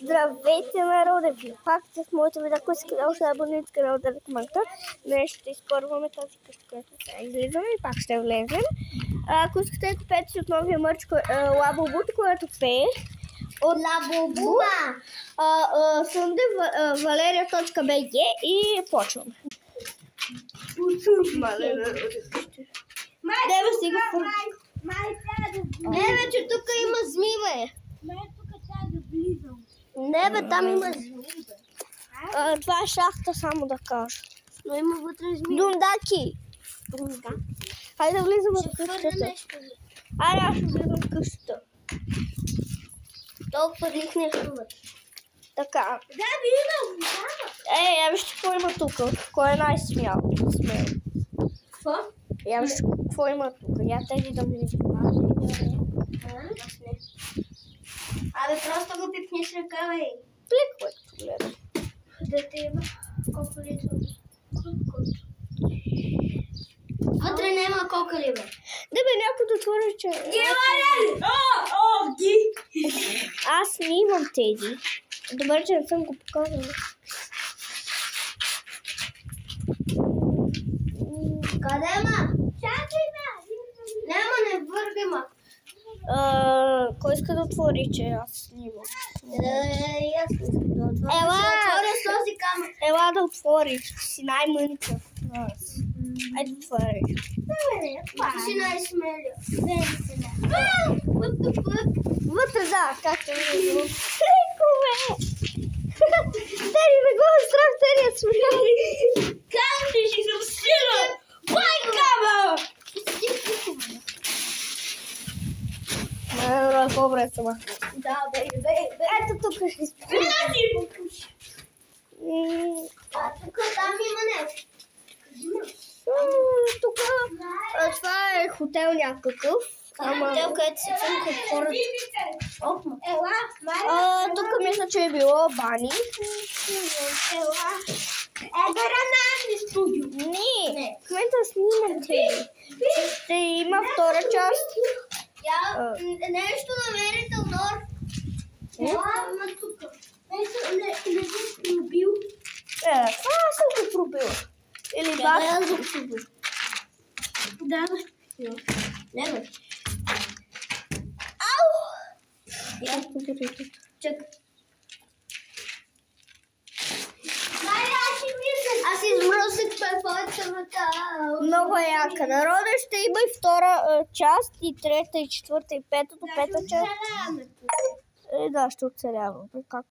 Здравейте, народа! Вие пак с моето видео, ако искате още да абонирате канала да коментар. Днес ще изпърваме тази къща, която сега излизаме и пак ще влезем. Ако искате да купете си от новия мърч Лабубут, който пее от Лабубуба, сънде valeria.bg и почваме. Деве сега Не, вече тук има зми, бе. Не, бе, там има зми. Това е шахта, само да кажа. Но има вътре зми. Дундаки. Хайде да влизаме в къщата. Айде, аз ще влизам в къщата. Толкова лих нещо вътре. Така. Да, виждам. Я вижте какво има тук. Кой е най-смял? Какво? Я вижте какво има тук. Я тези да влизам. Абе, просто го пипнеш ръка, бе. Плик, което гледам. Да те има. Колко ли са? Вътре няма колка ли, бе? Да, бе, някой да отвори, че... Аз не имам тези. Добре, че не съм го показала. Къде ма? Чакай, ма! Няма, не върви, ма. Кой иска да отвори, че аз снимам? Аз не искам да отворя. Ела! С този камък. Ела да отвориш. Си най-мъничък. Айде отвори. Ти си най-смелия. Вътре, да, както виждам. Трикове! Тери, не го е страх, Тери е смеял. Как ти си съм сила? Байка, бе! Добре, сама. Да, бе. Ето тук ще изпълня. Тук там има нещо. Тук това е хотел някакъв. Хотел, където се цънкат хората. Тук мисля, че е било бани. Гаранажни студио. Не, в момента снимам тези. Ще има втора част. Нещо намерите, Нор. Ела тук. Не си пробил. Това съм го пробила. Или баба. Да. Не, бе. Чакай. Аз измръсих твоята ръка. Много е яка. Народа ще има и втора част, и трета, и четвърта, и пета. До пета част. Да, ще оцелявам. Как